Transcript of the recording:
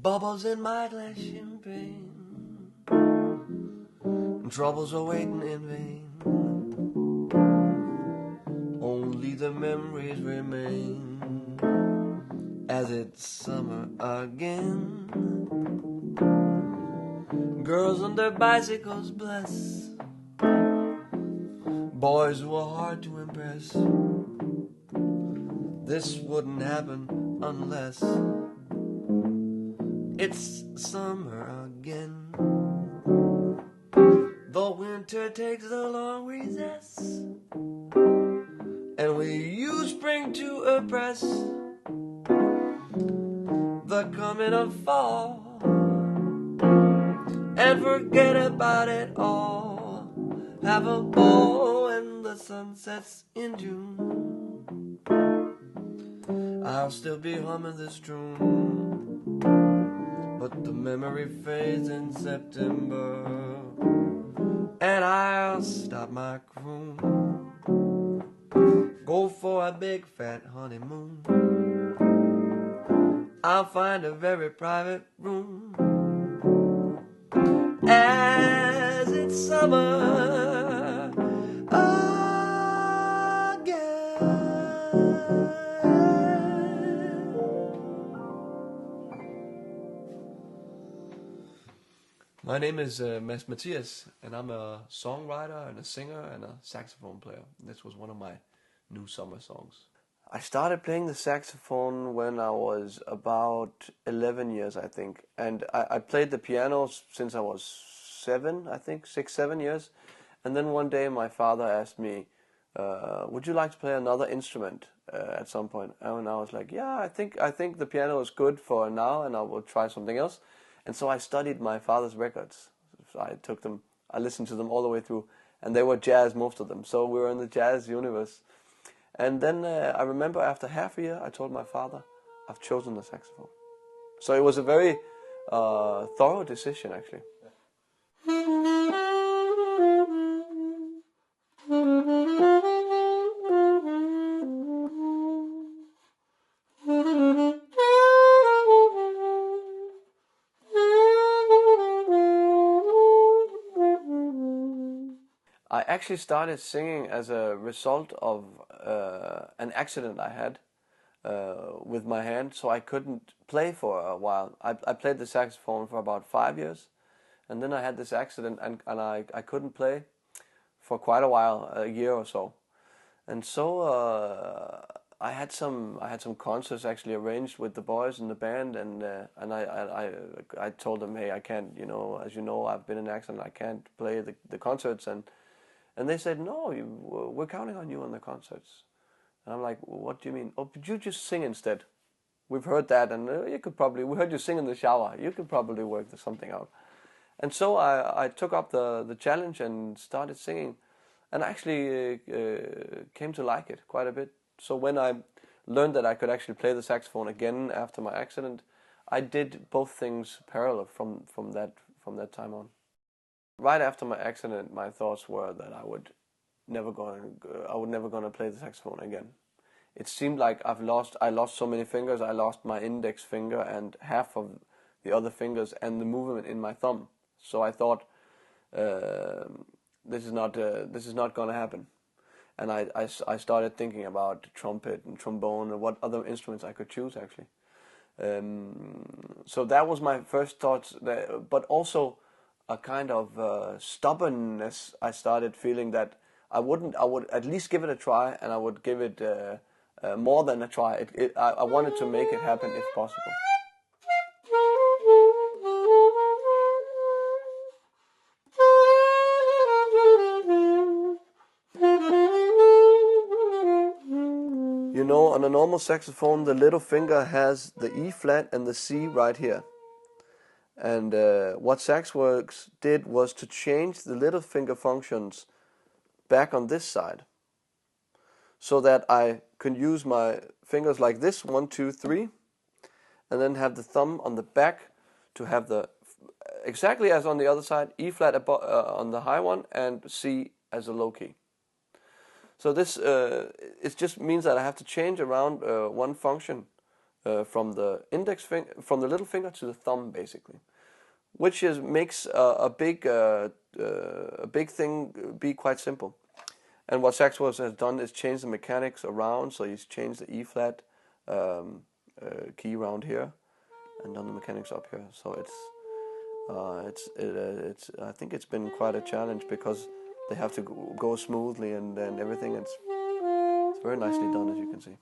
bubbles in my glass champagne, and troubles are waiting in vain. Only the memories remain as it's summer again. Girls on their bicycles bless boys who are hard to impress. This wouldn't happen unless it's summer again. The winter takes a long recess, and we use spring to oppress the coming of fall, and forget about it all. Have a ball when the sun sets in June. I'll still be humming this tune, but the memory fades in September, and I'll stop my croon. Go for a big fat honeymoon. I'll find a very private room as it's summer again. My name is Mads Mathias, and I'm a songwriter and a singer and a saxophone player. This was one of my new summer songs. I started playing the saxophone when I was about 11 years, I think. And I played the piano since I was 7, I think, 6, 7 years. And then one day my father asked me, would you like to play another instrument at some point? And I was like, yeah, I think the piano is good for now, and I will try something else. And so I studied my father's records. So I listened to them all the way through, and they were jazz, most of them. So we were in the jazz universe. And then I remember after half a year, I told my father, I've chosen the saxophone. So it was a very thorough decision, actually. I actually started singing as a result of an accident I had with my hand, so I couldn't play for a while. I played the saxophone for about 5 years, and then I had this accident, and I couldn't play for quite a while, a year or so. And so I had some concerts actually arranged with the boys in the band, and I told them, hey, I can't, as you know, I've been in an accident, I can't play the concerts, and they said, no, we're counting on you on the concerts. And I'm like, what do you mean? Oh, but you just sing instead. We've heard that, and we heard you sing in the shower. You could probably work something out. And so I took up the challenge and started singing, and actually came to like it quite a bit. So when I learned that I could actually play the saxophone again after my accident, I did both things parallel from that time on. Right after my accident, my thoughts were that I would never gonna play the saxophone again. It seemed like I lost so many fingers. I lost my index finger and half of the other fingers and the movement in my thumb. So I thought, this is not gonna happen. And I started thinking about trumpet and trombone and what other instruments I could choose actually. So that was my first thoughts, but also a kind of stubbornness. I started feeling that I would at least give it a try, and I would give it more than a try. I wanted to make it happen if possible. On a normal saxophone, the little finger has the E flat and the C right here. And what SaxWorks did was to change the little finger functions back on this side, so that I could use my fingers like this, 1, 2, 3, and then have the thumb on the back to have exactly as on the other side, E flat on the high one and C as a low key. So this it just means that I have to change around one function from the from the little finger to the thumb, basically, which makes a big thing be quite simple. And what SaxWorks has done is change the mechanics around. So he's changed the E flat key around here, and done the mechanics up here. So it's I think it's been quite a challenge, because they have to go smoothly, and everything. It's very nicely done, as you can see.